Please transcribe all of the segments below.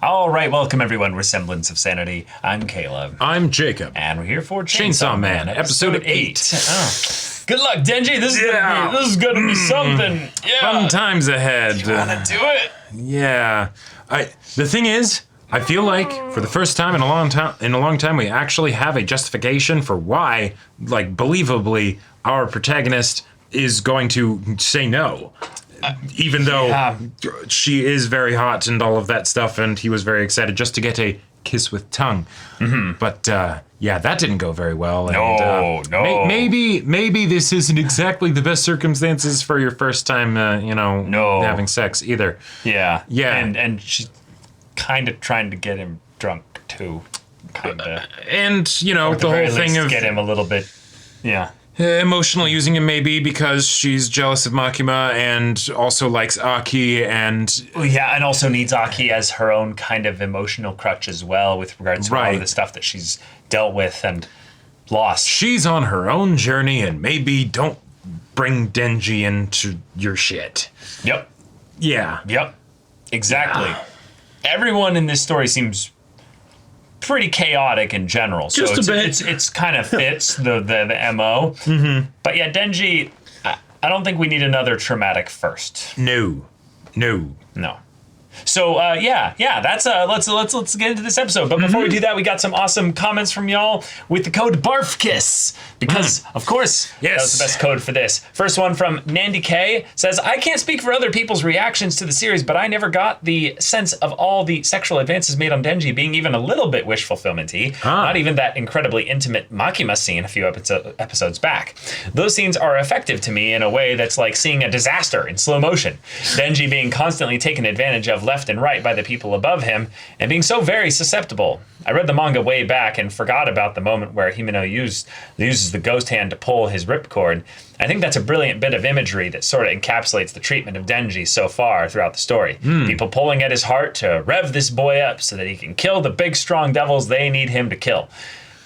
All right, welcome everyone. We're Semblance of Sanity. I'm Caleb. I'm Jacob. And we're here for Chainsaw Man, episode 8. Oh. Good luck, Denji. This is gonna be something. Yeah. Fun times ahead. You wanna do it? Yeah. The thing is, I feel like for the first time in a long time, we actually have a justification for why, like, believably, our protagonist is going to say no. Even though she is very hot and all of that stuff, and he was very excited just to get a kiss with tongue. Mm-hmm. But, yeah, that didn't go very well. And, No. Maybe this isn't exactly the best circumstances for your first time, having sex either. Yeah. Yeah. And she's kind of trying to get him drunk, too. Kind of. And, the whole thing of... get him a little bit, emotional using him maybe because she's jealous of Makima and also likes Aki and... Yeah, and also needs Aki as her own kind of emotional crutch as well with regards to all of the stuff that she's dealt with and lost. She's on her own journey and maybe don't bring Denji into your shit. Yep. Yeah. Yep. Exactly. Yeah. Everyone in this story seems pretty chaotic in general. So Just a bit. It's kind of fits the MO. Mm-hmm. But yeah, Denji, I don't think we need another traumatic first. No. So that's let's get into this episode. But before we do that, we got some awesome comments from y'all with the code BARFKISS because of course that was the best code for this. First one from Nandy K says, I can't speak for other people's reactions to the series, but I never got the sense of all the sexual advances made on Denji being even a little bit wish fulfillment-y. Not even that incredibly intimate Makima scene a few episodes back. Those scenes are effective to me in a way that's like seeing a disaster in slow motion. Denji being constantly taken advantage of left and right by the people above him, and being so very susceptible. I read the manga way back and forgot about the moment where Himeno uses the ghost hand to pull his ripcord. I think that's a brilliant bit of imagery that sort of encapsulates the treatment of Denji so far throughout the story. People pulling at his heart to rev this boy up so that he can kill the big strong devils they need him to kill.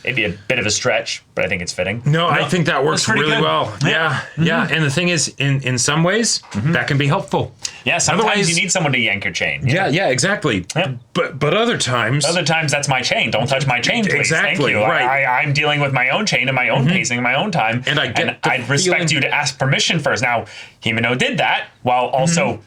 Maybe a bit of a stretch, but I think it's fitting. No, I think that works really well. Yeah. And the thing is, in some ways, that can be helpful. Yeah, sometimes you need someone to yank your chain. Yeah, exactly. Yeah. But other times... that's my chain. Don't touch my chain, please. Exactly, Thank you. right. I'm dealing with my own chain and my own pacing and my own time. And I'd respect you to ask permission first. Now, Himeno did that while also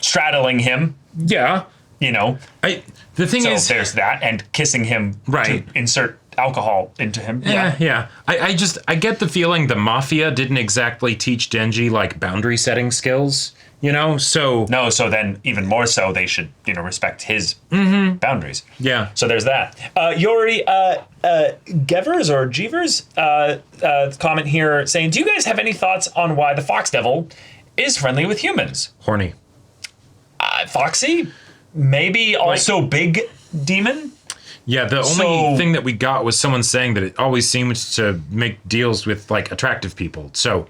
straddling him. Yeah. The thing is... there's that, and kissing him to insert alcohol into him. Yeah. I get the feeling the Mafia didn't exactly teach Denji, like, boundary setting skills, so... No, so then even more so they should, respect his boundaries. Yeah. So there's that. Yori Gevers or Jeevers comment here saying, do you guys have any thoughts on why the Fox Devil is friendly with humans? Horny. Foxy? Maybe also big demon? Yeah, the only thing that we got was someone saying that it always seems to make deals with, like, attractive people. So,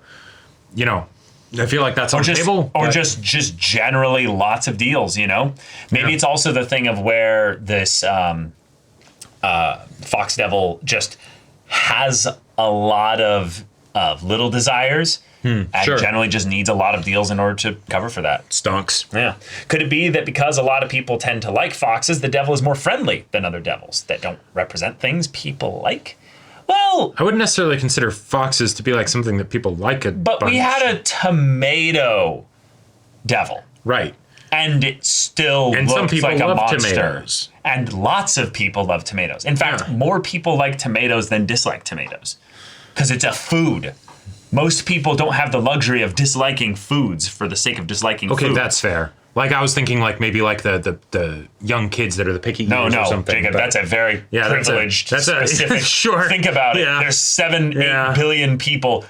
I feel like that's on the table. Or just generally lots of deals, Maybe it's also the thing of where this Fox Devil just has a lot of little desires. And generally just needs a lot of deals in order to cover for that. Stonks. Yeah. Could it be that because a lot of people tend to like foxes, the devil is more friendly than other devils that don't represent things people like? Well... I wouldn't necessarily consider foxes to be like something that people like a bunch. We had a tomato devil. Right. And it still looks like a monster. Tomatoes. And lots of people love tomatoes. In fact, more people like tomatoes than dislike tomatoes. Because it's a food. Most people don't have the luxury of disliking foods for the sake of disliking food. Okay, that's fair. Like, I was thinking, like, maybe, like, the young kids that are the picky eaters or something. Jacob, that's a very privileged, specific... Sure. Think about it. There's 8 billion people.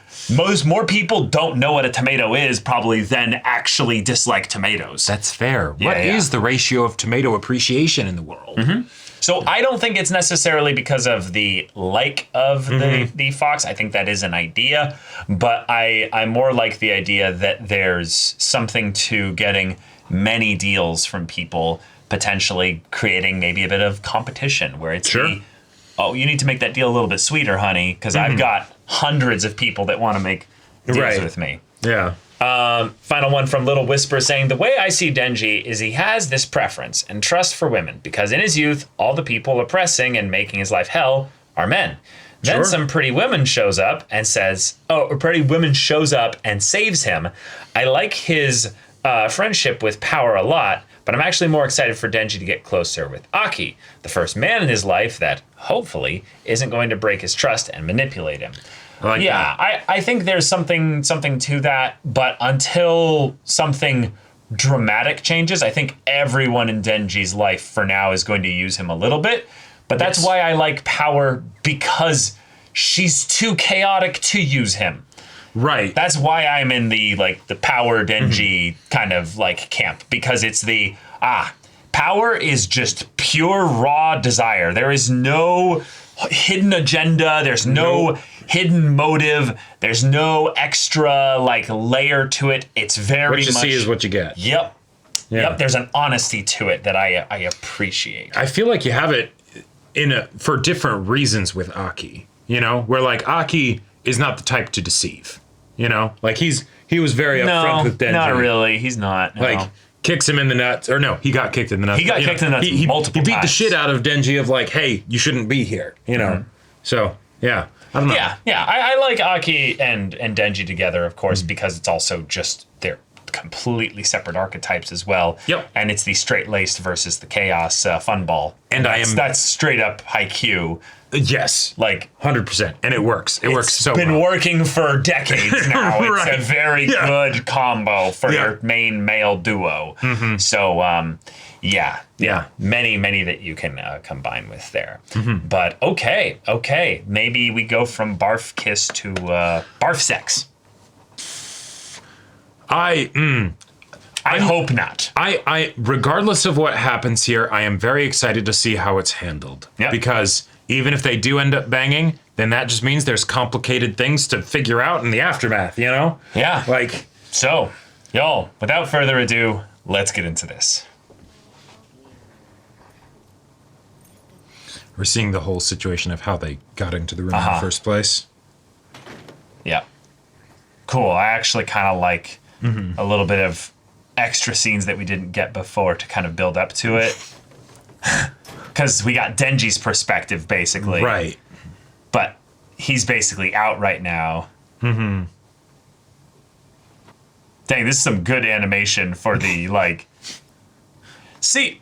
More people don't know what a tomato is, probably, than actually dislike tomatoes. That's fair. What is the ratio of tomato appreciation in the world? Mm-hmm. So I don't think it's necessarily because of the like of the fox. I think that is an idea, but I more like the idea that there's something to getting many deals from people, potentially creating maybe a bit of competition where it's you need to make that deal a little bit sweeter, honey, because I've got hundreds of people that want to make deals with me. Yeah. Final one from Little Whisper saying, the way I see Denji is he has this preference and trust for women because in his youth, all the people oppressing and making his life hell are men. Then Sure. some pretty woman shows up and says, and saves him. I like his friendship with Power a lot, but I'm actually more excited for Denji to get closer with Aki, the first man in his life that, hopefully, isn't going to break his trust and manipulate him. I think there's something to that, but until something dramatic changes, I think everyone in Denji's life for now is going to use him a little bit. But that's why I like Power, because she's too chaotic to use him. Right. That's why I'm in the Power Denji kind of camp, because it's Power is just pure raw desire. There is no hidden agenda. There's no hidden motive. There's no extra layer to it. It's very much what you see is what you get. Yep. Yeah. Yep. There's an honesty to it that I appreciate. I feel like you have it for different reasons with Aki. Where Aki is not the type to deceive. He was very upfront with Denji. Not really. He's not. No. Kicks him in the nuts, or no, he got kicked in the nuts. He got kicked in the nuts multiple times. He beat the shit out of Denji of hey, you shouldn't be here. So yeah, I don't know. Yeah. I like Aki and Denji together, of course, because it's also just they're completely separate archetypes as well. Yep. And it's the straight-laced versus the chaos fun ball. And that's straight up Haikyuu. Yes. 100%. And it works. It works so well. It's been working for decades now. Right. It's a very good combo for your main male duo. Mm-hmm. So, many that you can combine with there. Mm-hmm. But okay. Maybe we go from barf kiss to barf sex. I hope not. I regardless of what happens here, I am very excited to see how it's handled. Yep. Because even if they do end up banging, then that just means there's complicated things to figure out in the aftermath, Yeah. So, y'all, without further ado, let's get into this. We're seeing the whole situation of how they got into the room in the first place. Yeah. Cool. I actually kind of like a little bit of extra scenes that we didn't get before to kind of build up to it. Because we got Denji's perspective, basically. Right. But he's basically out right now. Mm-hmm. Dang, this is some good animation for the, See,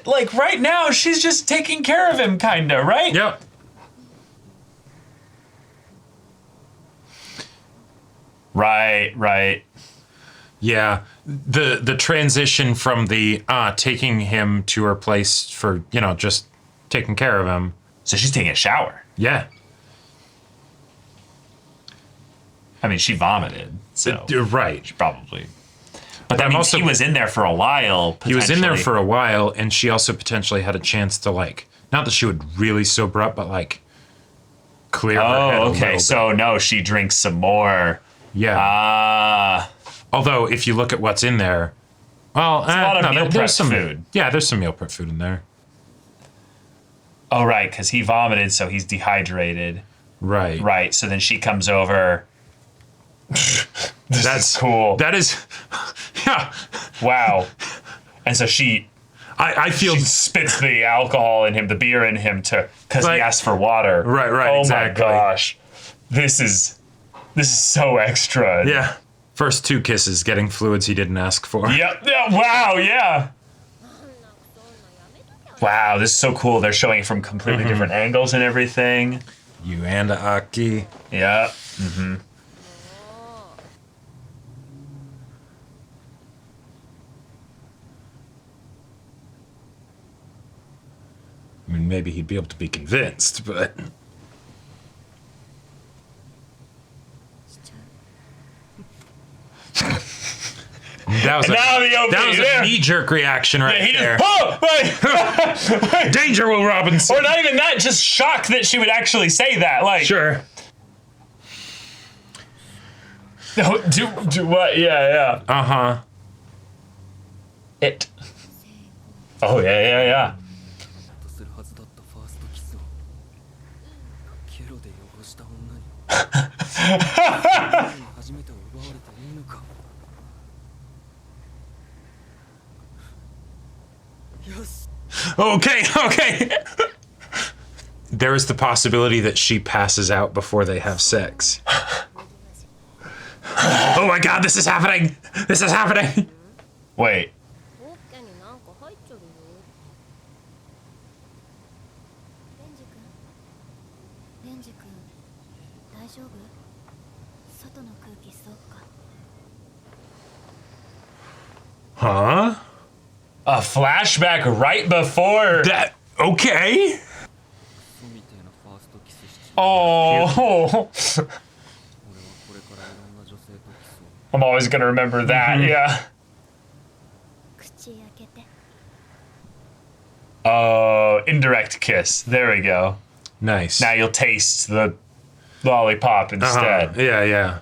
right now, she's just taking care of him, kinda, right? Yep. Right. Yeah, the transition from the taking him to her place for just taking care of him. So she's taking a shower. Yeah. I mean, she vomited, so right. She probably. But that means he was in there for a while. He was in there for a while, and she also potentially had a chance to not that she would really sober up, but clear her head a little so bit. No, she drinks some more. Yeah. Although, if you look at what's in there, well, a lot of meal prep food. Yeah, there's some meal prep food in there. Oh, right, because he vomited, so he's dehydrated. Right. Right, so then she comes over. That's cool. That is, yeah. Wow. And so I feel she spits the alcohol in him, the beer in him, because he asked for water. Right, oh exactly. My gosh, this is so extra. Yeah. First 2 kisses, getting fluids he didn't ask for. Yep. Yeah. Wow. Yeah. Wow. This is so cool. They're showing it from completely different angles and everything. You and Aki. Yeah. Mm-hmm. I mean, maybe he'd be able to be convinced, but... That was a knee-jerk reaction there. Danger, Will Robinson. Or not even that, just shocked that she would actually say that. Sure. No, do what? Yeah. Uh-huh. It. Oh, yeah. Okay. There is the possibility that she passes out before they have sex. Oh my god, this is happening! This is happening! Wait. Huh? A flashback right before. That. Okay. Oh. I'm always gonna remember that, yeah. Oh, indirect kiss. There we go. Nice. Now you'll taste the lollipop instead. Yeah.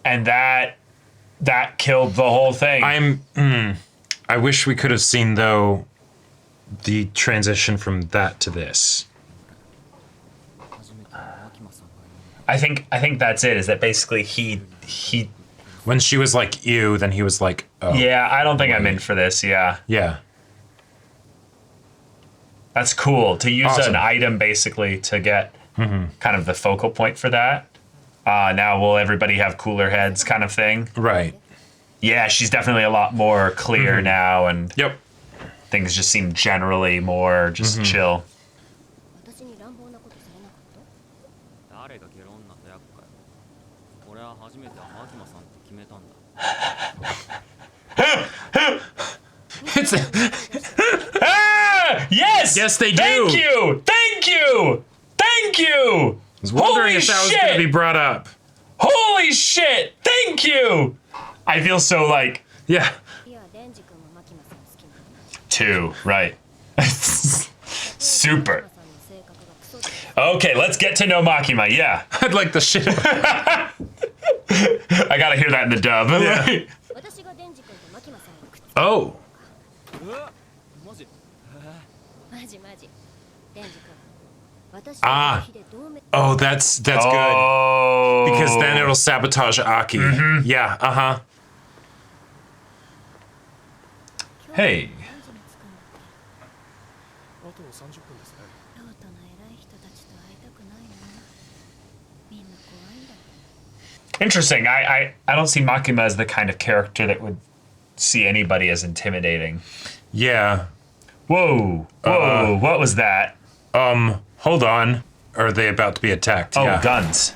And that killed the whole thing. I wish we could have seen, though, the transition from that to this. I think that's it, is that basically he When she was like, ew, then he was like, oh. Yeah, I don't think I'm in for this, yeah. Yeah. That's cool to use Awesome. an item basically to get kind of the focal point for that. Now will everybody have cooler heads kind of thing? Right. Yeah, she's definitely a lot more clear now, and Yep. things just seem generally more just chill. It's Yes! Yes, they do. Thank you! Thank you! Thank you! I was wondering Holy if that was shit! going to be brought up. Holy shit! Thank you! I feel so like Yeah. 2, right. Super. Okay, let's get to know Makima, yeah. I'd like the shit. I gotta hear that in the dub. Yeah. Oh. Oh, that's good. Oh. Because then it'll sabotage Aki. Yeah, uh-huh. Hey. Interesting. I don't see Makima as the kind of character that would see anybody as intimidating. Yeah. Whoa. What was that? Hold on. Are they about to be attacked? Oh, Yeah. guns.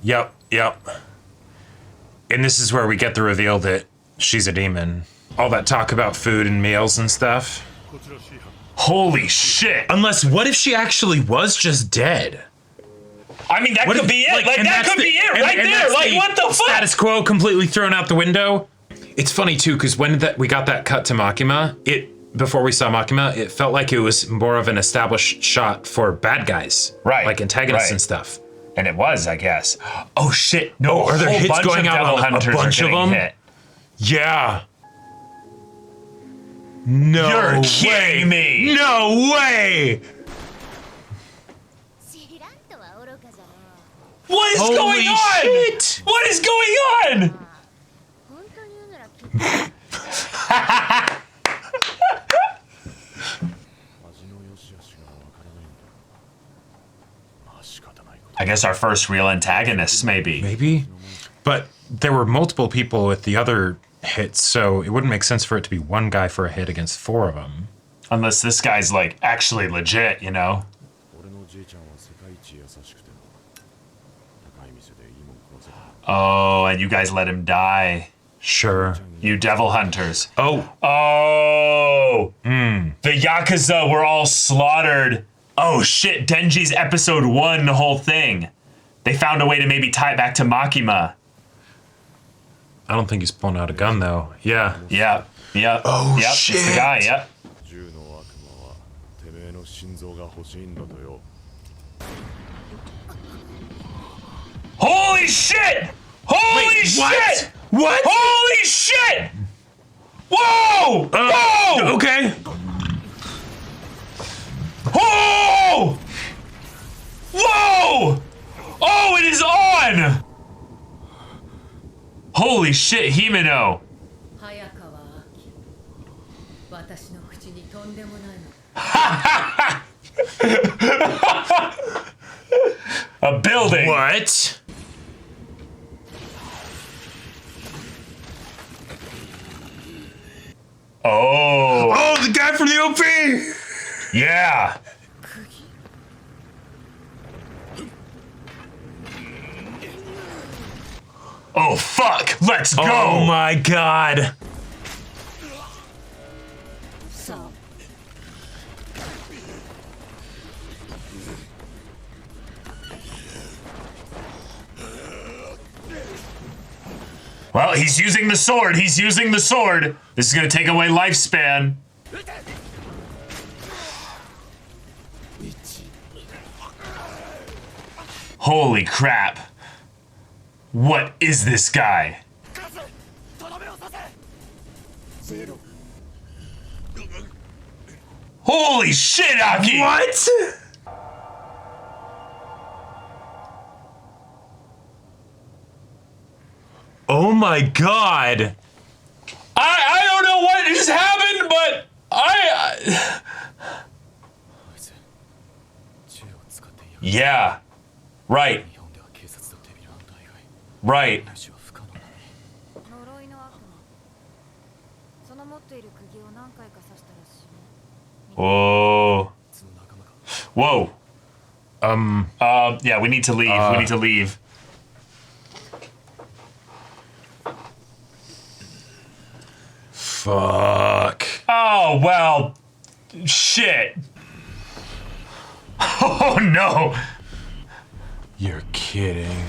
Yep. And this is where we get the reveal that she's a demon. All that talk about food and meals and stuff. Holy shit. Unless, what if she actually was just dead? I mean, that could be it. Like, and that that's could be it right there. that's Like, the what the fuck? Status quo completely thrown out the window. It's funny, too, because when we got that cut to Makima, before we saw Makima, it felt like it was more of an established shot for bad guys. Right. Like antagonists right. and stuff. And it was, I guess. Oh, shit. No, are there a whole hits bunch going of out devil on a hunters bunch are of getting them? hit. Yeah. No You're way. kidding me. No way. What is Holy going on? shit. What is going on? I guess our first real antagonists, maybe. Maybe. But there were multiple people with the other hits, so it wouldn't make sense for it to be one guy for a hit against 4 of them. Unless this guy's, like, actually legit, you know? Oh, and you guys let him die. Sure. You devil hunters. Oh. Oh! The Yakuza were all slaughtered. Oh shit, Denji's episode 1 whole thing. They found a way to maybe tie it back to Makima. I don't think he's pulling out a gun, though. Yeah. Yep. Oh, yep, shit. It's the guy, yep. Holy shit! Holy Wait, what? shit! What? Holy shit! Whoa! Whoa! Okay. Whoa! Whoa! Run! Holy shit, Himeno. A building. What? Oh. Oh, the guy from the OP! Yeah. Oh, fuck. Let's go. Oh, my God. Well, he's using the sword. He's using the sword. This is going to take away lifespan. Holy crap. What is this guy? Holy shit, Aki! What? Oh my God. I don't know what just happened, but yeah. Right. Right. Oh. Whoa. Yeah, we need to leave. We need to leave. Fuck. Oh, well. Shit. Oh, no. You're kidding.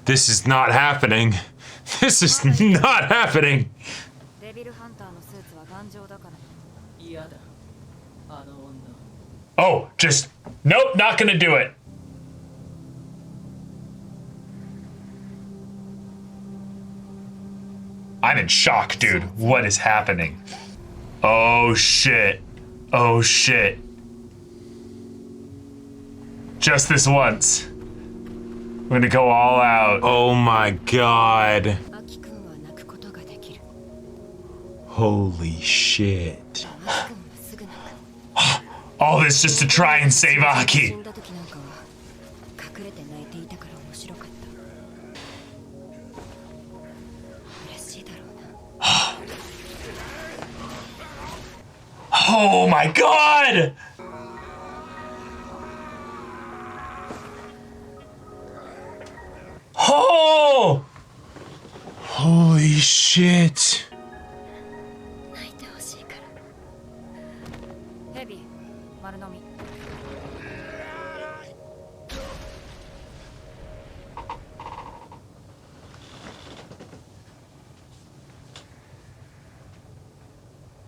This is not happening. This is not happening. Oh, just, nope, not gonna do it. I'm in shock, dude. What is happening? Oh, shit. Oh, shit. Just this once. We're gonna go all out. Oh my God. Holy shit. All this just to try and save Aki. Oh my God! Oh! Holy shit.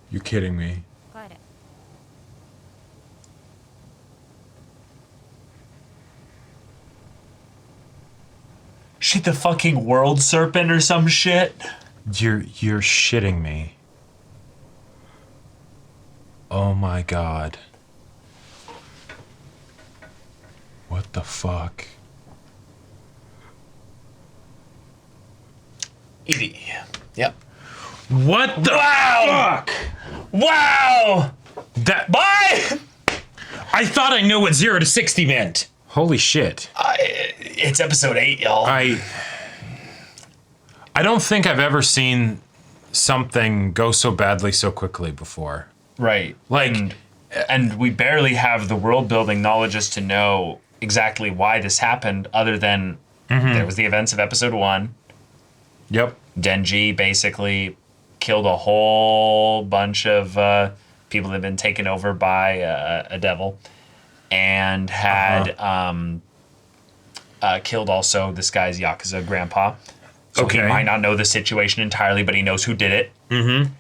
You're kidding me. Shit, the fucking world serpent or some shit? You're shitting me. Oh my God. What the fuck? Edie. Yep. What the fuck? Wow! That Bye! I thought I knew what 0 to 60 meant. Holy shit. It's episode 8, y'all. I don't think I've ever seen something go so badly so quickly before. Right. Like, and we barely have the world building knowledge as to know exactly why this happened, other than there was the events of episode 1. Yep. Denji basically killed a whole bunch of people that had been taken over by a devil, and had killed also this guy's Yakuza grandpa. So he might not know the situation entirely, but he knows who did it. Mm-hmm.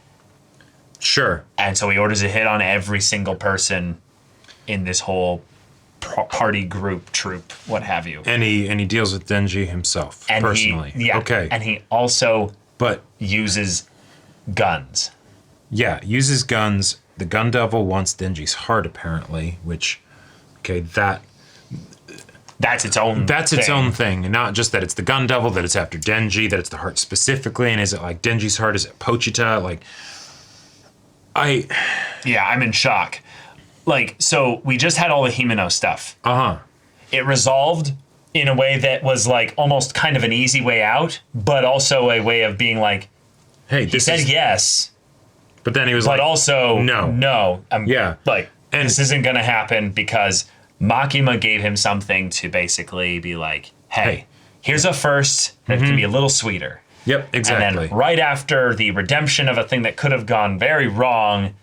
Sure. And so he orders a hit on every single person in this whole party group, troop, what have you. And he deals with Denji himself, and personally. Okay. And he also uses guns. Yeah, uses guns the Gun Devil wants Denji's heart, apparently, which, okay, that's its own thing. And not just that it's the Gun Devil, that it's after Denji, that it's the heart specifically. And is it like Denji's heart? Is it Pochita? Like, Yeah, I'm in shock. Like, so we just had all the Himeno stuff. It resolved in a way that was like almost kind of an easy way out, but also a way of being like, hey, he said yes. But then he was but also, no. Like, and this isn't going to happen because Makima gave him something to basically be like, hey, here's a first that can be a little sweeter. Yep, exactly. And then right after the redemption of a thing that could have gone very wrong,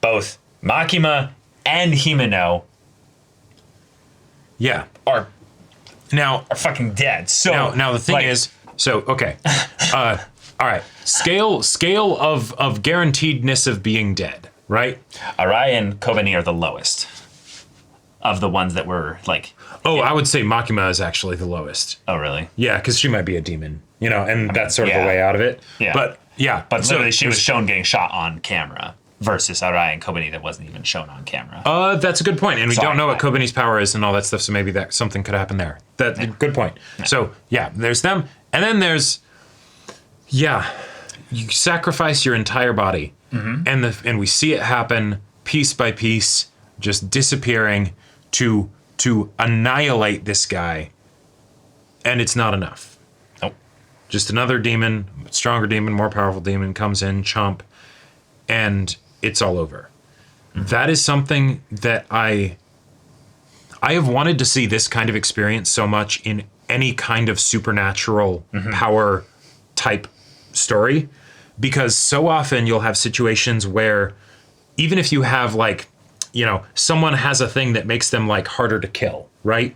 both Makima and Himeno are fucking dead. So now the thing is, so okay. All right. Scale of guaranteedness of being dead, right? Arai and Kobani are the lowest of the ones that were like. Oh, I would say Makima is actually the lowest. Oh, really? Yeah, because she might be a demon, and that's sort of a way out of it. Yeah. But literally she was shown getting shot on camera versus Arai and Kobani that wasn't even shown on camera. That's a good point. And we don't know what Kobani's power is and all that stuff, so maybe that something could happen there. Good point. Yeah. So, there's them. And then there's you sacrifice your entire body. And we see it happen piece by piece, just disappearing to annihilate this guy. And it's not enough. Nope. Just another demon, stronger demon, more powerful demon comes in, chomp, and it's all over. That is something that I have wanted to see this kind of experience so much in any kind of supernatural power type story, because so often you'll have situations where even if you have someone has a thing that makes them harder to kill, right?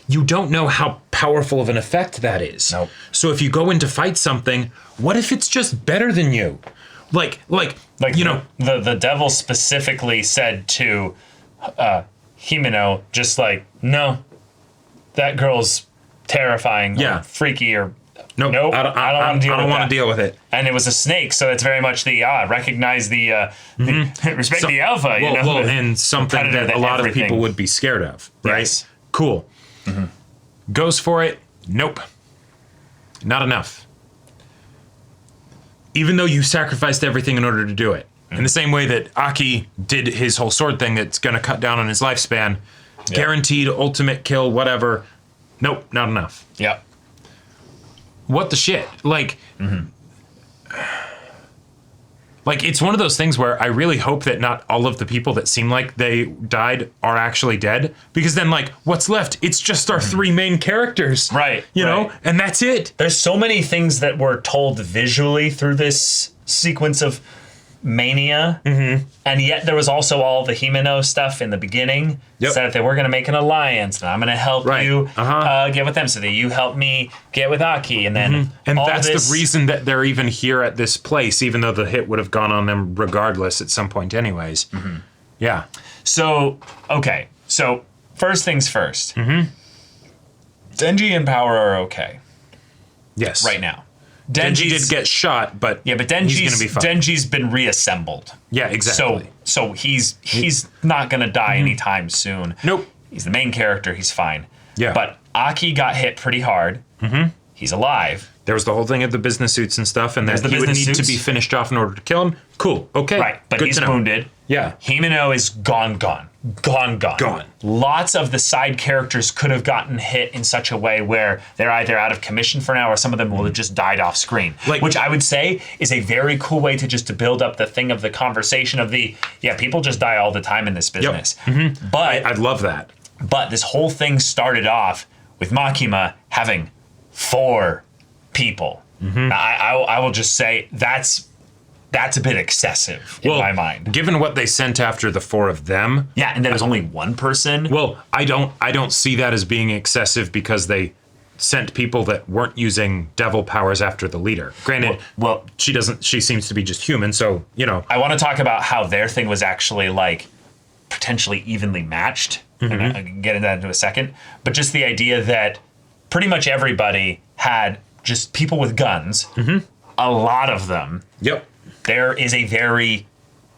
You don't know how powerful of an effect that is. Nope. So if you go in to fight something, what if it's just better than you? The devil specifically said to Himeno, just no, that girl's terrifying, or freaky, or nope, I don't want to deal with it. And it was a snake, so it's very much the recognize the respect the alpha, and something that a lot of people would be scared of, right? Yes. Cool. Goes for it. Nope. Not enough. Even though you sacrificed everything in order to do it. In the same way that Aki did his whole sword thing that's going to cut down on his lifespan. Guaranteed ultimate kill, whatever. Nope, not enough. Yep. What the shit? It's one of those things where I really hope that not all of the people that seem like they died are actually dead. Because then, what's left? It's just our three main characters. Right. You know? And that's it. There's so many things that were told visually through this sequence of mania. And yet there was also all the Himeno stuff in the beginning. Said that they were going to make an alliance, and I'm going to help you get with them, so that you help me get with Aki. And then and that's the reason that they're even here at this place, even though the hit would have gone on them regardless at some point anyways. Yeah. So, okay. So, first things first. Denji and Power are okay. Yes. Right now. Denji did get shot, but he's going to be fine. Denji's been reassembled. Yeah, exactly. So he's not going to die anytime soon. Nope. He's the main character. He's fine. Yeah. But Aki got hit pretty hard. He's alive. There was the whole thing of the business suits and stuff, and that he would need to be finished off in order to kill him. Cool. Okay. Right. But he's wounded. Yeah. Himeno is gone. Lots of the side characters could have gotten hit in such a way where they're either out of commission for now, or some of them will have just died off screen. Which I would say is a very cool way to build up the thing of the conversation of people just die all the time in this business. But I'd love that. But this whole thing started off with Makima having 4 people. I will just say that's a bit excessive in my mind. Given what they sent after the 4 of them. Yeah, and there was only one person. Well, I don't see that as being excessive because they sent people that weren't using devil powers after the leader. Granted, she seems to be just human, so, I want to talk about how their thing was actually potentially evenly matched. And I can get into that in a second. But just the idea that pretty much everybody had just people with guns. A lot of them. Yep. There is a very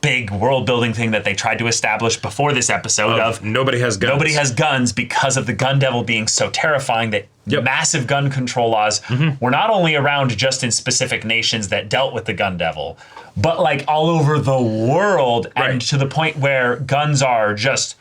big world building thing that they tried to establish before this episode of nobody has guns. Nobody has guns because of the gun devil being so terrifying that massive gun control laws were not only around just in specific nations that dealt with the gun devil, but like all over the world, and to the point where guns are just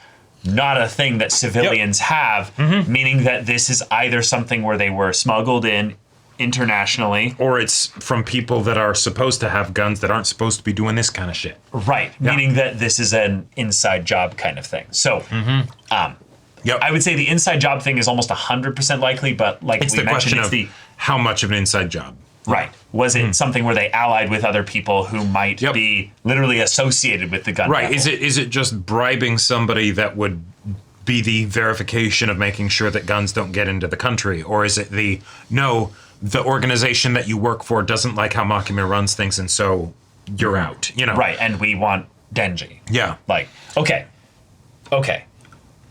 not a thing that civilians have, meaning that this is either something where they were smuggled in internationally, or it's from people that are supposed to have guns that aren't supposed to be doing this kind of shit. Right, meaning that this is an inside job kind of thing. So, I would say the inside job thing is almost 100% likely, but like It's we the mentioned, question it's of how much of an inside job. Right. Was it something where they allied with other people who might be literally associated with the gun devil? Right. Is it just bribing somebody that would be the verification of making sure that guns don't get into the country? Or is it the organization that you work for doesn't like how Makima runs things, and so you're out, you know? Right, and we want Denji. Yeah. Like, okay.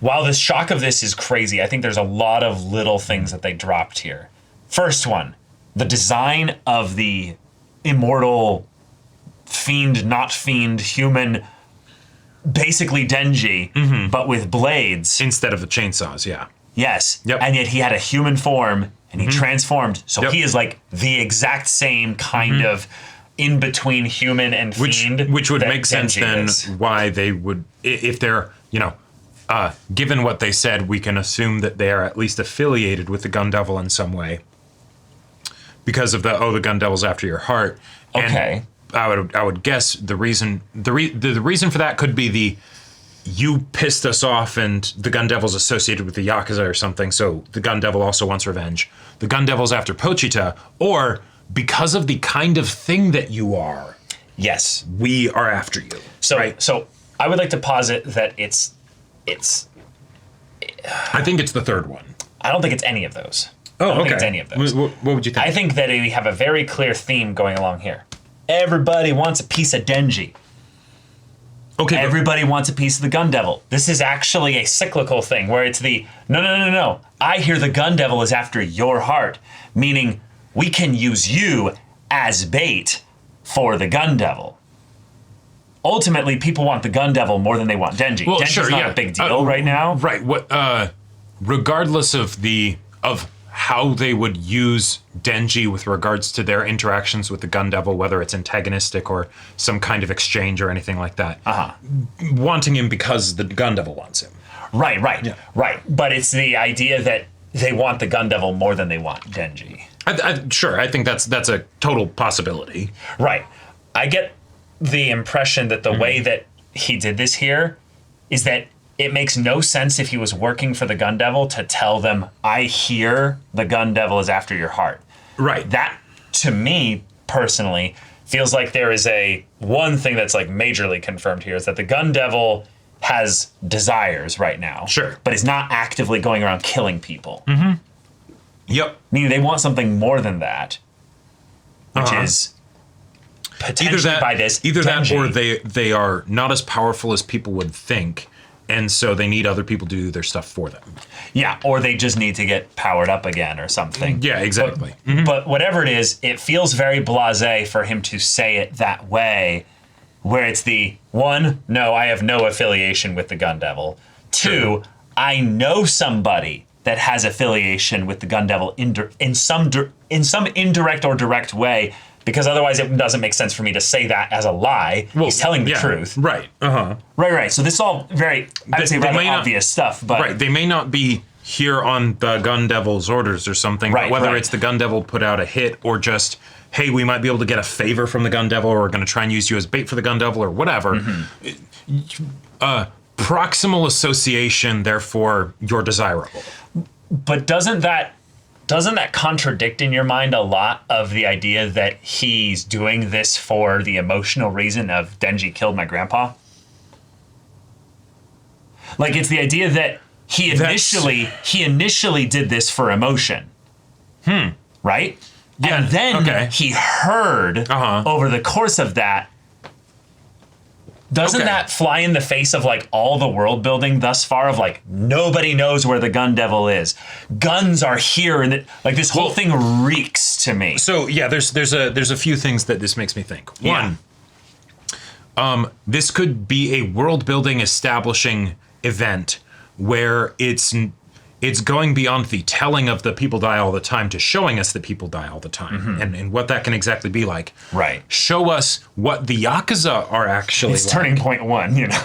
While the shock of this is crazy, I think there's a lot of little things that they dropped here. First one, the design of the immortal fiend, not fiend, human, basically Denji, but with blades. Instead of the chainsaws, yeah. Yes. Yep. And yet he had a human form and he transformed. So he is like the exact same kind of in between human and fiend. Which would that make sense Denji then is. why they would, if they're, given what they said, we can assume that they are at least affiliated with the Gun Devil in some way. Because of the Gun Devil's after your heart. Okay. And I would guess the reason for that could be you pissed us off and the Gun Devil's associated with the Yakuza or something, so the Gun Devil also wants revenge. The Gun Devil's after Pochita, or because of the kind of thing that you are. Yes. We are after you. So I would like to posit that it's I think it's the third one. I don't think it's any of those. Oh, I don't okay. think it's any of those. What would you think? I think that we have a very clear theme going along here. Everybody wants a piece of Denji. Okay. Everybody wants a piece of the Gun Devil. This is actually a cyclical thing where it's the no. I hear the Gun Devil is after your heart, meaning we can use you as bait for the Gun Devil. Ultimately, people want the Gun Devil more than they want Denji. Well, Denji's not a big deal right now. Right. What? Regardless of how they would use Denji with regards to their interactions with the Gun Devil, whether it's antagonistic or some kind of exchange or anything like that. Wanting him because the Gun Devil wants him. Right. But it's the idea that they want the Gun Devil more than they want Denji. Sure, I think that's a total possibility. Right. I get the impression that the way that he did this here is that it makes no sense if he was working for the Gun Devil to tell them, I hear the Gun Devil is after your heart. Right. That, to me, personally, feels like there is one thing that's like majorly confirmed here is that the Gun Devil has desires right now. Sure. But is not actively going around killing people. Yep. Meaning they want something more than that, which is potentially by this Either that Denji. or they are not as powerful as people would think, and so they need other people to do their stuff for them. Yeah, or they just need to get powered up again or something. Yeah, exactly. But whatever it is, it feels very blasé for him to say it that way, where it's the one, no, I have no affiliation with the Gun Devil. Two, I know somebody that has affiliation with the Gun Devil in some indirect or direct way, because otherwise it doesn't make sense for me to say that as a lie. Well, he's telling the truth. Right. Right. So this is all very, I would say, rather obvious stuff. But right. They may not be here on the Gun Devil's orders or something, but whether it's the Gun Devil put out a hit or just, hey, we might be able to get a favor from the Gun Devil, or we're going to try and use you as bait for the Gun Devil or whatever. Proximal association, therefore, you're desirable. But doesn't that contradict in your mind a lot of the idea that he's doing this for the emotional reason of Denji killed my grandpa? Like, it's the idea that he initially did this for emotion. Right? Yeah. And then he heard over the course of that. Doesn't that fly in the face of like all the world building thus far of like nobody knows where the Gun Devil is? Guns are here, and like this whole thing reeks to me. So yeah, there's a few things that this makes me think. One, this could be a world building establishing event where it's going beyond the telling of the people die all the time to showing us that people die all the time, and what that can exactly be like. Right. Show us what the Yakuza are actually It's like. Turning Point 1, you know.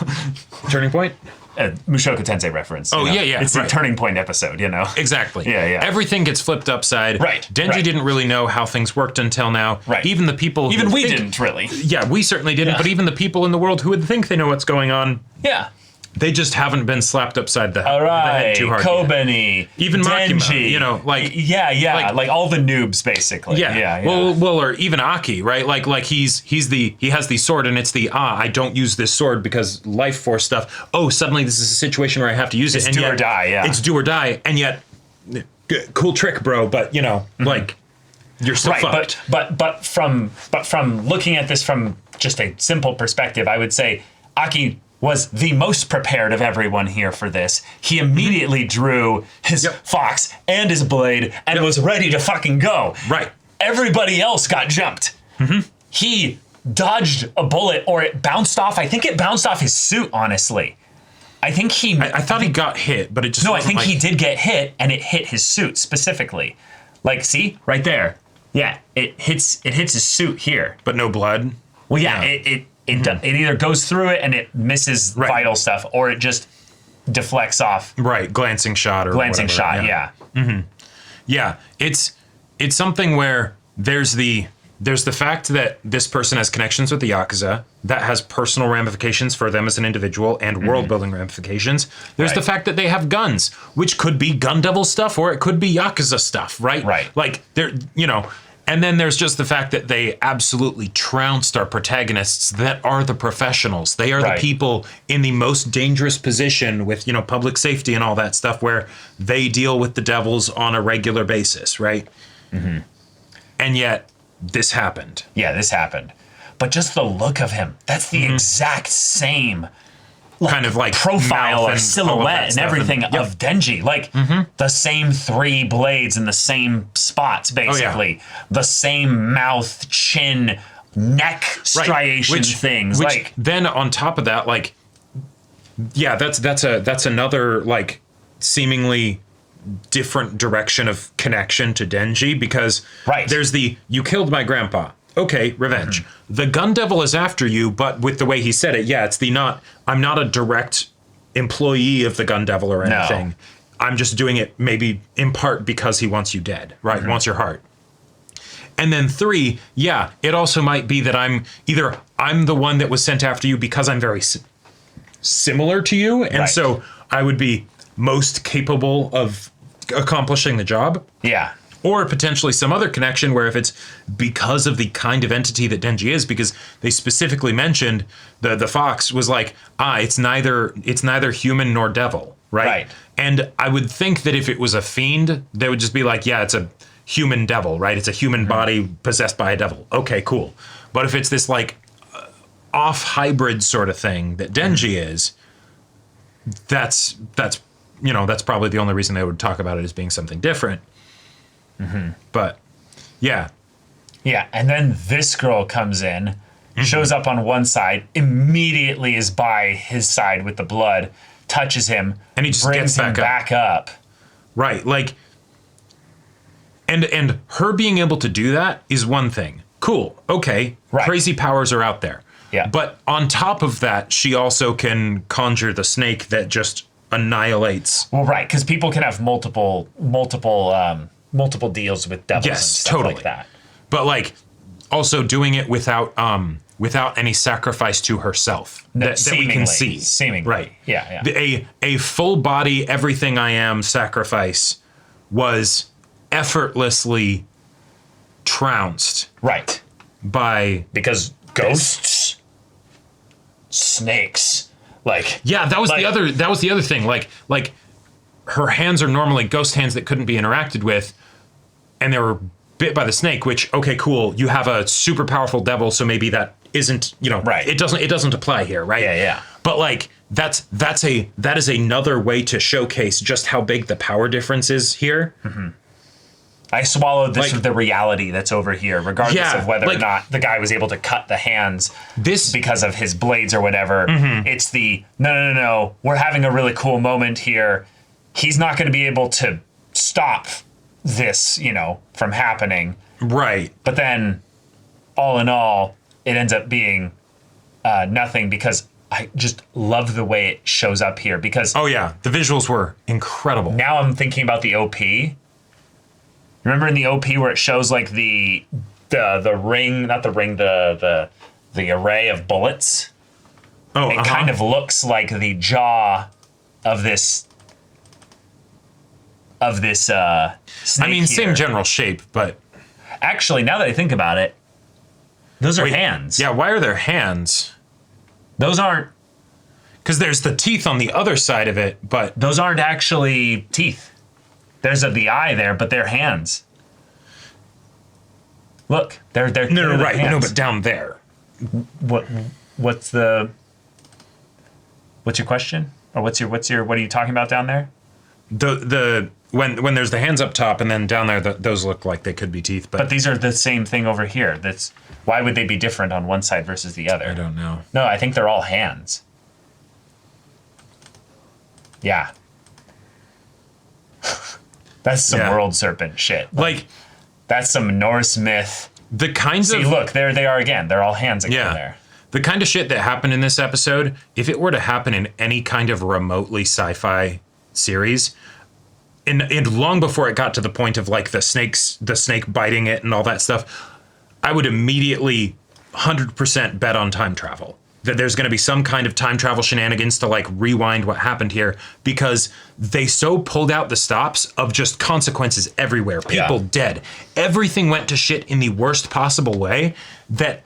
Turning Point? Mushoku Tensei reference. Oh, you know? yeah. It's the Turning Point episode, you know. Exactly. Yeah. Everything gets flipped upside. Right. Denji didn't really know how things worked until now. Right. Even the people Even we didn't really. Yeah, we certainly didn't, Yeah. but even the people in the world who would think they know what's going on, Yeah. they just haven't been slapped upside the All the right. head too hard. yet. Kobeni. Even Makima, Denji. you know, like Yeah. Like all the noobs, basically. Yeah. Well, or even Aki, right? Like he has the sword, and it's I don't use this sword because life force stuff. Oh, suddenly this is a situation where I have to use it. It's do or die, yeah. It's do or die, and yet, cool trick, bro. But you know, like you're still fucked. But from looking at this from just a simple perspective, I would say Aki was the most prepared of everyone here for this. He immediately drew his fox and his blade and was ready to fucking go. Right. Everybody else got jumped. He dodged a bullet, or it bounced off. I think it bounced off his suit, honestly. I think he... I thought he got hit, but it just No, I wasn't think he did get hit, and it hit his suit specifically. Like, see? Right there. Yeah, it hits his suit here. But no blood. Well, yeah. It either goes through it and it misses vital stuff, or it just deflects off. Right, glancing shot or Glancing whatever. shot, yeah. Yeah, it's something where there's the fact that this person has connections with the Yakuza that has personal ramifications for them as an individual and world building ramifications. There's the fact that they have guns, which could be Gun Devil stuff or it could be Yakuza stuff, right? Right. Like they're, you know. And then there's just the fact that they absolutely trounced our protagonists that are the professionals. They are the people in the most dangerous position with, you know, public safety and all that stuff where they deal with the devils on a regular basis, right? And yet this happened. Yeah, this happened. But just the look of him, that's the exact same kind of like profile or and silhouette and everything of Denji. Like the same 3 blades in the same spots, basically. The same mouth, chin, neck striation things. Which like then on top of that, like, yeah, that's another like seemingly different direction of connection to Denji, because there's the you killed my grandpa. Okay, revenge. The Gun Devil is after you, but with the way he said it, it's I'm not a direct employee of the Gun Devil or anything. I'm just doing it maybe in part because he wants you dead, right? Wants your heart. And then 3, it also might be that I'm the one that was sent after you because I'm very similar to you, and so I would be most capable of accomplishing the job. Yeah. Or potentially some other connection where if it's because of the kind of entity that Denji is, because they specifically mentioned the fox was like, it's neither human nor devil, right? And I would think that if it was a fiend, they would just be like, it's a human devil, right? It's a human body possessed by a devil. Okay, cool. But if it's this like off hybrid sort of thing that Denji is, that's probably the only reason they would talk about it as being something different. But yeah, and then this girl comes in, shows up on one side, immediately is by his side with the blood, touches him, and he just brings gets him back up. Right, like, and her being able to do that is one thing. Cool, okay, crazy powers are out there. Yeah, but on top of that, she also can conjure the snake that just annihilates. Well, right, because people can have multiple deals with devils and stuff like that. But like also doing it without any sacrifice to herself that we can see. Seemingly. Right. Yeah. A full body everything I am sacrifice was effortlessly trounced. Right. Because ghosts, snakes, like that was the other thing. Like her hands are normally ghost hands that couldn't be interacted with, and they were bit by the snake, which, okay, cool, you have a super powerful devil, so maybe that isn't, it doesn't apply here, right? Yeah. But like that is another way to showcase just how big the power difference is here. I swallowed the reality that's over here, regardless of whether or not the guy was able to cut the hands because of his blades or whatever. It's the, no, we're having a really cool moment here. He's not going to be able to stop this, from happening. Right. But then, all in all, it ends up being nothing because I just love the way it shows up here because... Oh, yeah. The visuals were incredible. Now I'm thinking about the OP. Remember in the OP where it shows like the ring, not the ring, the array of bullets? Oh, it kind of looks like the jaw of this snake. I mean, same general shape, but... Actually, now that I think about it, those are hands. Yeah, why are there hands? Those aren't... Because there's the teeth on the other side of it, but... Those aren't actually teeth. There's the eye there, but they're hands. Look, they're no, right, hands. no, but down there. What's your question? Or what are you talking about down there? When there's the hands up top and then down there, those look like they could be teeth, but these are the same thing over here. Why would they be different on one side versus the other? I don't know. No, I think they're all hands. Yeah. That's some world serpent shit. Like that's some Norse myth. The kinds of... look, there they are again. They're all hands again there. The kind of shit that happened in this episode, if it were to happen in any kind of remotely sci-fi series, and long before it got to the point of like the snake biting it and all that stuff, I would immediately 100% bet on time travel. That there's going to be some kind of time travel shenanigans to like rewind what happened here because they so pulled out the stops of just consequences everywhere. People dead. Everything went to shit in the worst possible way that,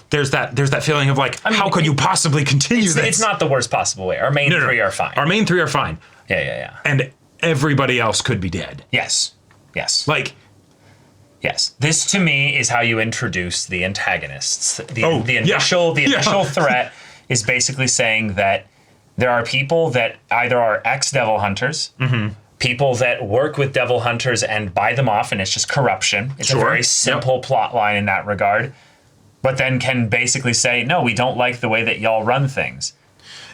there's that feeling of like, how could you possibly continue this? It's not the worst possible way. Our main three are fine. Our main three are fine. Yeah. And everybody else could be dead. Yes. Like... Yes, this to me is how you introduce the antagonists. The initial threat is basically saying that there are people that either are ex-devil hunters, people that work with devil hunters and buy them off, and it's just corruption. It's a very simple plot line in that regard, but then can basically say, no, we don't like the way that y'all run things.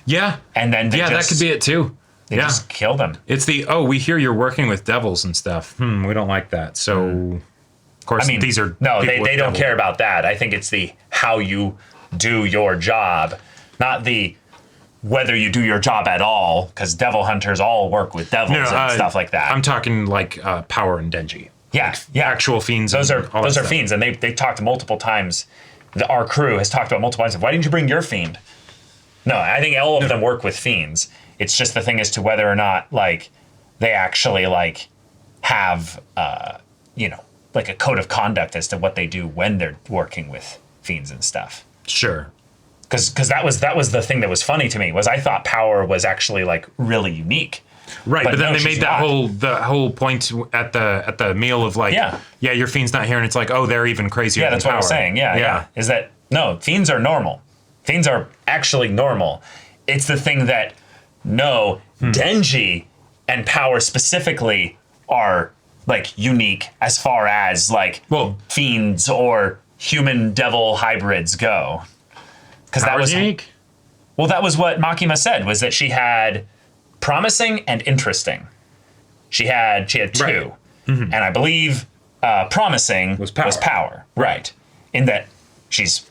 Yeah. And then that could be it too. They just kill them. It's we hear you're working with devils and stuff. We don't like that. So... Of course, these are... No, they don't care about that. I think it's the how you do your job, not the whether you do your job at all, because devil hunters all work with devils and stuff like that. I'm talking like Power and Denji. Yeah. Actual fiends. Those are fiends, and they've talked multiple times. Our crew has talked about multiple times. Why didn't you bring your fiend? No, I think all of them work with fiends. It's just the thing as to whether or not like they actually like have like a code of conduct as to what they do when they're working with fiends and stuff. Sure. Because that was the thing that was funny to me was I thought Power was actually like really unique. Right, but then they made the whole point at the meal of like, your fiend's not here, and it's like, oh, they're even crazier. Yeah, that's than Power. what I'm saying. Yeah. Is that no, fiends are normal. Fiends are actually normal. It's the thing that Denji and Power specifically are like unique as far as like fiends or human devil hybrids go. Because that was unique. Well, that was what Makima said, was that she had promising and interesting. She had two. Right. And I believe promising was power. Right. In that she's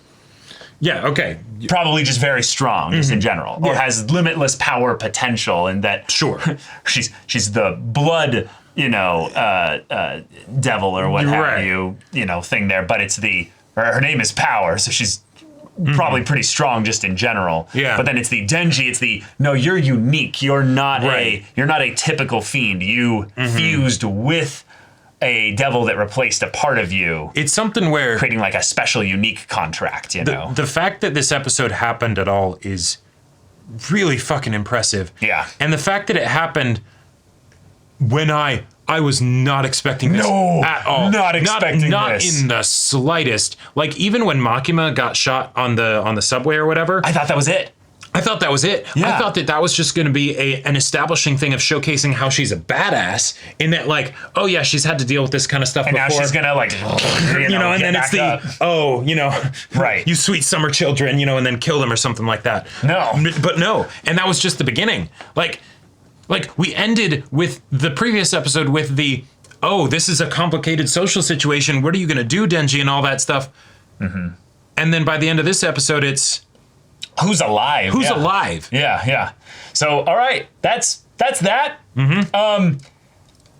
probably just very strong, just in general, or has limitless power potential, in that she's the blood devil or what have you, thing there. But it's her name is Power, so she's probably pretty strong just in general. Yeah. But then it's the Denji, it's you're unique. You're not a typical fiend. You fused with a devil that replaced a part of you. It's something where creating like a special, unique contract, The fact that this episode happened at all is really fucking impressive. Yeah. And the fact that it happened when I was not expecting this at all. Not expecting this. Not in the slightest. Like even when Makima got shot on the subway or whatever. I thought that was it. I thought that was it. Yeah. I thought that was just going to be an establishing thing of showcasing how she's a badass in that, like, oh yeah, she's had to deal with this kind of stuff and before. now she's gonna like, and then it's right, you sweet summer children, and then kill them or something like that. No. But no, and that was just the beginning. Like we ended with the previous episode with the, oh, this is a complicated social situation. What are you going to do, Denji, and all that stuff. Mm-hmm. And then by the end of this episode, it's who's alive? Who's alive? Yeah. So, all right, that's that. Mm-hmm.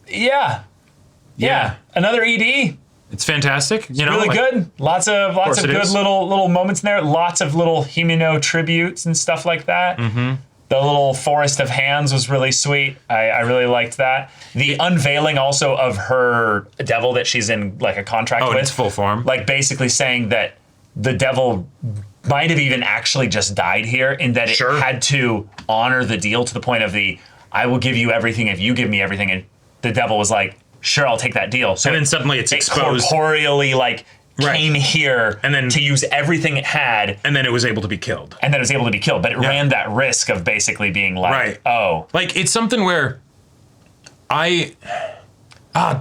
Yeah. Another ED. It's fantastic. Really good. Lots of good little moments in there. Lots of little Himeno tributes and stuff like that. Mm-hmm. The little forest of hands was really sweet. I really liked that. The unveiling also of her devil that she's in like a contract with. Oh, in its full form. Like basically saying that the devil might have even actually just died here, in that it had to honor the deal to the point of I will give you everything if you give me everything. And the devil was like, sure, I'll take that deal. So and then suddenly it's exposed. Corporeally came here and then, to use everything it had. And then it was able to be killed. But it ran that risk of basically being like, oh. Like, it's something where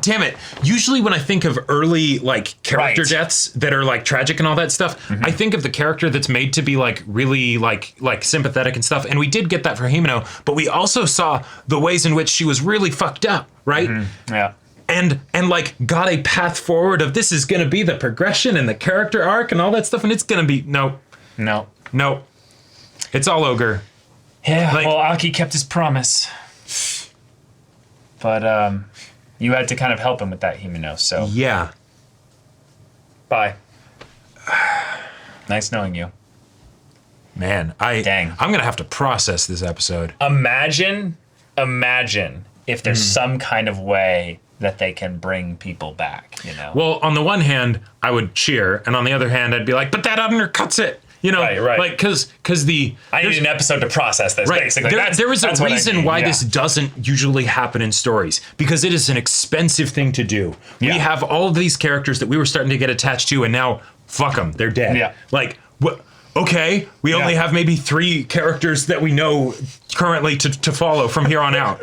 damn it. Usually when I think of early, character deaths that are, tragic and all that stuff, I think of the character that's made to be, really, sympathetic and stuff. And we did get that for Himeno, but we also saw the ways in which she was really fucked up, right? Mm-hmm. Yeah. And got a path forward of this is going to be the progression and the character arc and all that stuff. And it's going to be, no. It's all ogre. Yeah, well, Aki kept his promise. But, you had to kind of help him with that, Himeno, so. Yeah. Bye. Nice knowing you. Man, I'm going to have to process this episode. Imagine if there's some kind of way that they can bring people back, Well, on the one hand, I would cheer, and on the other hand, I'd be like, but that undercuts it. Right. Like, because I need an episode to process this, basically. There is a reason why this doesn't usually happen in stories, because it is an expensive thing to do. Yeah. We have all of these characters that we were starting to get attached to, and now, fuck them, they're dead. Yeah. Like, what? Okay, we only have maybe 3 characters that we know currently to follow from here on out.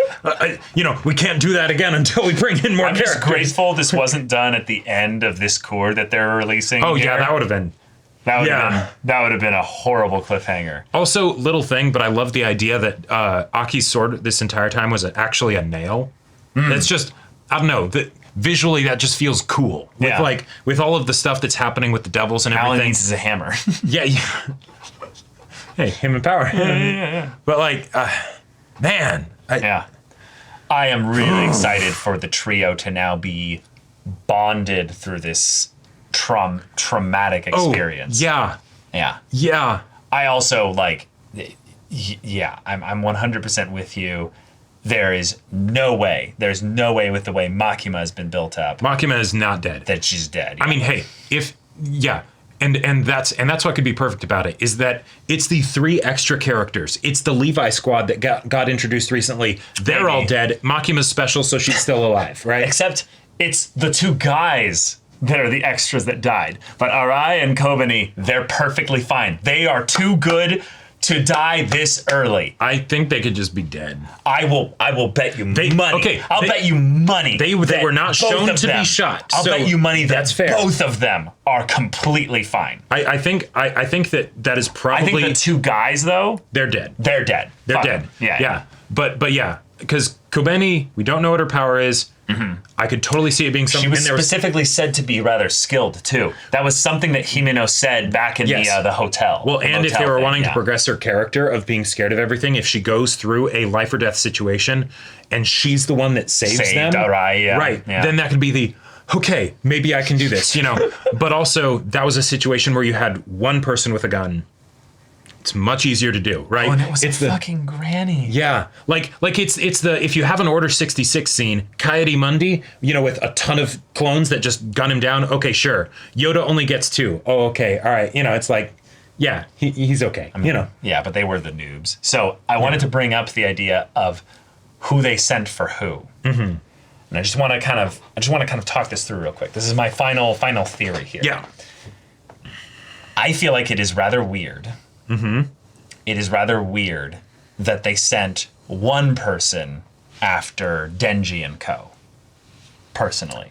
We can't do that again until we bring in more characters. I'm just grateful this wasn't done at the end of this core that they're releasing. Oh, yeah, that would have been... That would have been a horrible cliffhanger. Also, little thing, but I love the idea that Aki's sword this entire time was actually a nail. It's just, I don't know, visually that just feels cool. With all of the stuff that's happening with the devils and everything. All he needs is a hammer. Yeah. Hey, him in power. Yeah. But man. I am really excited for the trio to now be bonded through this traumatic experience. Yeah. I also I'm 100% with you. There's no way with the way Makima has been built up. Makima is not dead. That she's dead. I mean, hey, and that's what could be perfect about it, is that it's the 3 extra characters. It's the Levi squad that got introduced recently. They're all dead. Makima's special, so she's still alive, right? Except it's the 2 guys that are the extras that died. But Arai and Kobani, they're perfectly fine. They are too good to die this early. I think they could just be dead. I will bet you money. Okay, I'll bet you money. They were not shown to be shot. I'll bet you money that's fair. Both of them are completely fine. I think that is probably. I think the 2 guys though, they're dead. They're dead. They're dead. Yeah. But yeah, because Kobeni, we don't know what her power is. Mm-hmm. I could totally see it being something. She was specifically said to be rather skilled too. That was something that Himeno said back in the hotel. Well, and if they were wanting to progress her character of being scared of everything, if she goes through a life or death situation and she's the one that saves them, then that could be okay, maybe I can do this, But also, that was a situation where you had one person with a gun. It's much easier to do, right? Oh, and it was fucking granny. Yeah, like it's the, if you have an Order 66 scene, Coyote Mundi, with a ton of clones that just gun him down. Okay, sure. Yoda only gets 2. Oh, okay, all right. It's like, yeah, he's okay. Yeah, but they were the noobs. So I wanted to bring up the idea of who they sent for who, and I just want to kind of talk this through real quick. This is my final theory here. Yeah, I feel like it is rather weird it is rather weird that they sent one person after Denji and Co. Personally.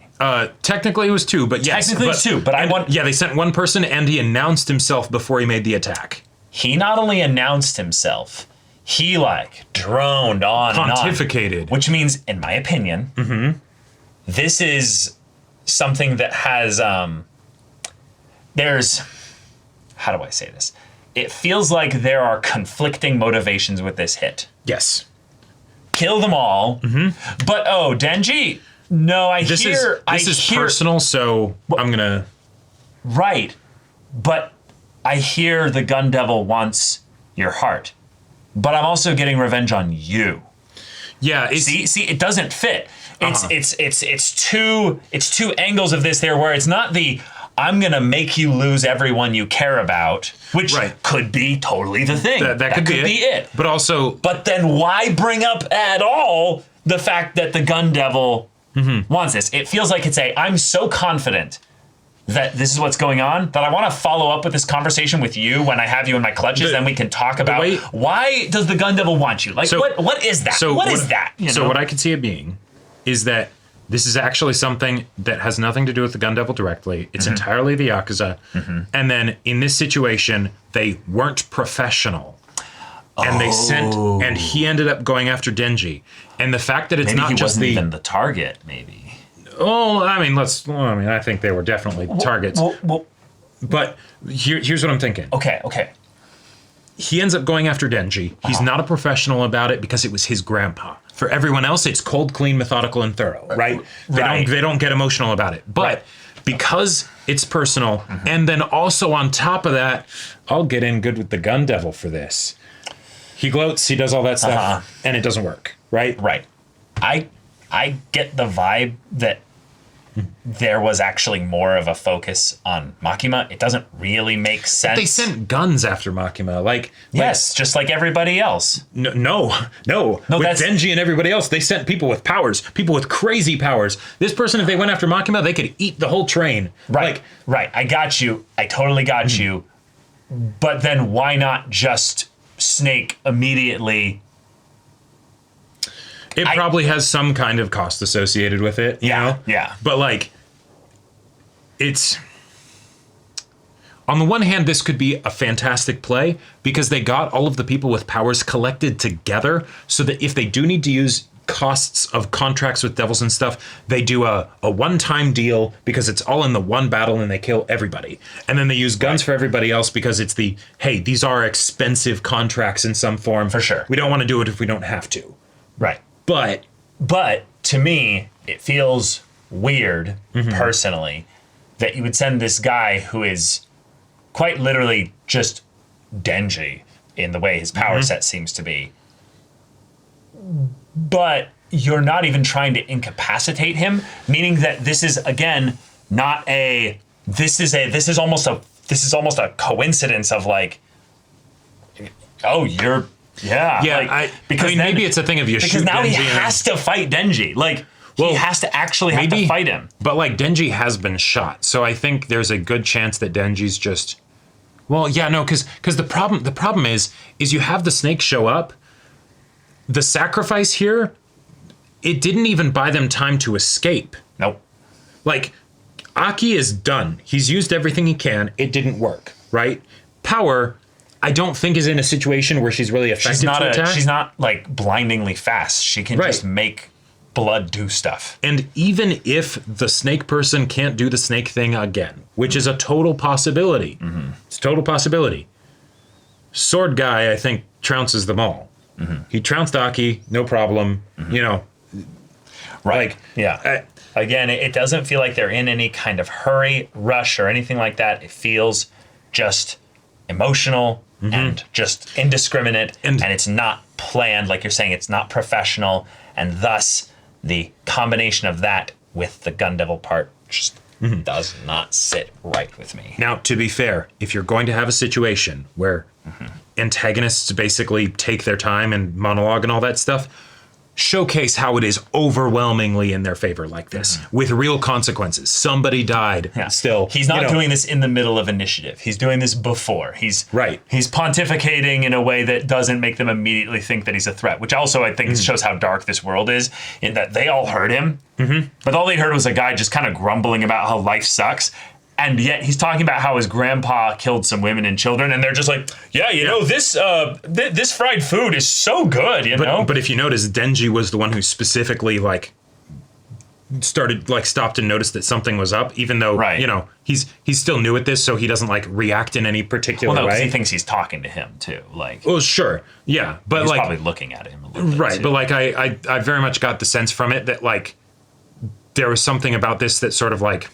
Technically it was two, but yes. Technically it's two, but I want... Yeah, they sent one person, and he announced himself before he made the attack. He not only announced himself, he, like, droned on Pontificated. and on. Which means, in my opinion, this is something that has... there's... How do I say this? It feels like there are conflicting motivations with this hit. Yes. Kill them all, but, oh, Denji... No, This is personal, so I'm gonna... Right, but I hear the Gun Devil wants your heart, but I'm also getting revenge on you. Yeah, See, it doesn't fit. It's two angles of this there where it's not the I'm gonna make you lose everyone you care about, which could be totally the thing. That could be it. But also, but then why bring up at all the fact that the Gun Devil wants this? It feels like it's I'm so confident that this is what's going on that I want to follow up with this conversation with you when I have you in my clutches. Then we can talk about why does the Gun Devil want you? Like, what is that? What is that? You know? What I could see it being is that this is actually something that has nothing to do with the Gun Devil directly. It's entirely the Yakuza. And then in this situation, they weren't professional. And they sent, and he ended up going after Denji. And the fact that it's maybe not he just wasn't even the target, maybe. Oh, I mean, I think they were definitely targets. But here's what I'm thinking. Okay. He ends up going after Denji. He's not a professional about it because it was his grandpa. For everyone else, it's cold, clean, methodical, and thorough, right? They don't get emotional about it. But because it's personal, and then also on top of that, I'll get in good with the Gun Devil for this. He gloats, he does all that stuff, and it doesn't work, right? Right. I get the vibe that there was actually more of a focus on Makima. It doesn't really make sense. They sent guns after Makima, yes, just like everybody else. No. With Denji and everybody else, they sent people with powers, people with crazy powers. This person, if they went after Makima, they could eat the whole train. Right. I got you. I totally got you. But then why not just Snake immediately? It probably has some kind of cost associated with it, you know? Yeah. But it's... On the one hand, this could be a fantastic play because they got all of the people with powers collected together so that if they do need to use costs of contracts with devils and stuff, they do a one-time deal because it's all in the one battle and they kill everybody. And then they use guns for everybody else because it's hey, these are expensive contracts in some form. For sure. We don't want to do it if we don't have to. Right. But to me, it feels weird, personally, that you would send this guy who is quite literally just Denji in the way his power set seems to be. But you're not even trying to incapacitate him, meaning that this is, again, not a... This is almost a coincidence of oh, you're... Yeah, because maybe it's a thing of you shoot Denji. Because now he has to fight Denji. He has to actually have to fight him. But Denji has been shot, so I think there's a good chance that Denji's just... Well, yeah, no, because the problem is you have the Snake show up. The sacrifice here, it didn't even buy them time to escape. Nope. Aki is done. He's used everything he can. It didn't work, right? Power... I don't think is in a situation where she's really effective to attack. She's not blindingly fast. She can just make blood do stuff. And even if the Snake person can't do the Snake thing again, which is a total possibility, it's a total possibility. Sword guy, I think, trounces them all. He trounced Aki, no problem. You know, right? Again, it doesn't feel like they're in any kind of hurry, rush, or anything like that. It feels just emotional. And just indiscriminate, and it's not planned, like you're saying, it's not professional, and thus the combination of that with the Gun Devil part just does not sit right with me. Now, to be fair, if you're going to have a situation where antagonists basically take their time and monologue and all that stuff, showcase how it is overwhelmingly in their favor like this, with real consequences. Somebody died. Yeah. Still, he's not doing this in the middle of initiative. He's doing this before. He's pontificating in a way that doesn't make them immediately think that he's a threat, which also I think shows how dark this world is, in that they all heard him, but all they heard was a guy just kind of grumbling about how life sucks. And yet he's talking about how his grandpa killed some women and children, and they're just like, you know, this this fried food is so good, you know? But if you notice, Denji was the one who specifically, like, stopped and noticed that something was up, even though, you know, he's still new at this, so he doesn't, like, react in any particular way. Well, no, he thinks he's talking to him, too. Like, well, sure. Yeah, but, he's like... probably looking at him a little bit, right, too. but, like, I very much got the sense from it that, like, there was something about this that sort of, like...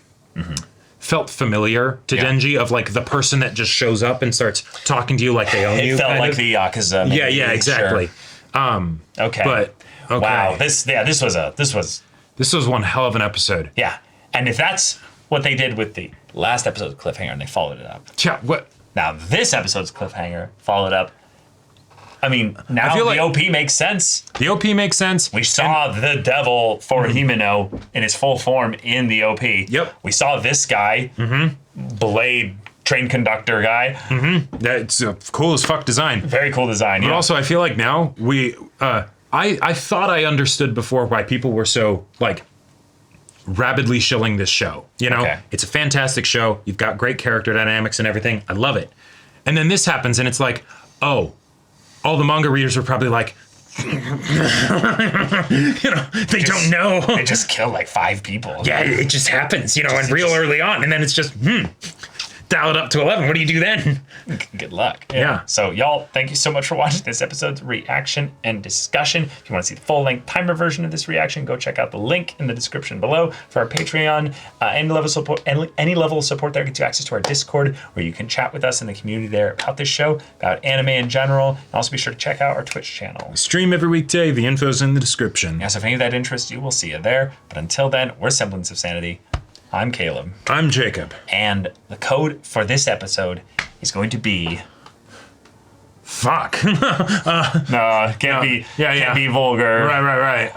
felt familiar to Denji, of like the person that just shows up and starts talking to you like they own you. It felt like the Yakuza. Maybe. Yeah, exactly. Sure. Okay. But okay. Wow, this was one hell of an episode. Yeah, and if that's what they did with the last episode's cliffhanger, and they followed it up. Yeah. What? Now this episode's cliffhanger followed up. I mean, now the OP makes sense. The OP makes sense. We saw the devil for Himeno in his full form in the OP. Yep. We saw this guy, Blade train conductor guy. That's a cool as fuck design. Very cool design. But also, I feel like now I thought I understood before why people were so like rabidly shilling this show. You know, it's a fantastic show. You've got great character dynamics and everything. I love it. And then this happens, and it's like, oh. All the manga readers were probably like, you know, they don't know. They just kill like 5 people. Yeah, it just happens, you know, and real early on. And then it's just, dial it up to 11. What do you do then? Good luck. Yeah. So y'all, thank you so much for watching this episode's reaction and discussion. If you want to see the full-length timer version of this reaction, go check out the link in the description below for our Patreon. Any level of support there gets you access to our Discord, where you can chat with us in the community there about this show, about anime in general, and also be sure to check out our Twitch channel. We stream every weekday. The info's in the description. Yeah, so if any of that interests you, we'll see you there. But until then, we're Semblance of Sanity. I'm Caleb. I'm Jacob. And the code for this episode is going to be... Fuck. No, can't be. Can't be vulgar. Right.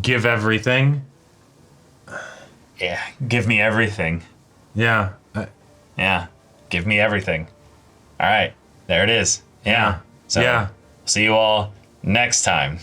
Give everything. Yeah, give me everything. Yeah. Yeah, give me everything. All right, there it is. Yeah. So, see you all next time.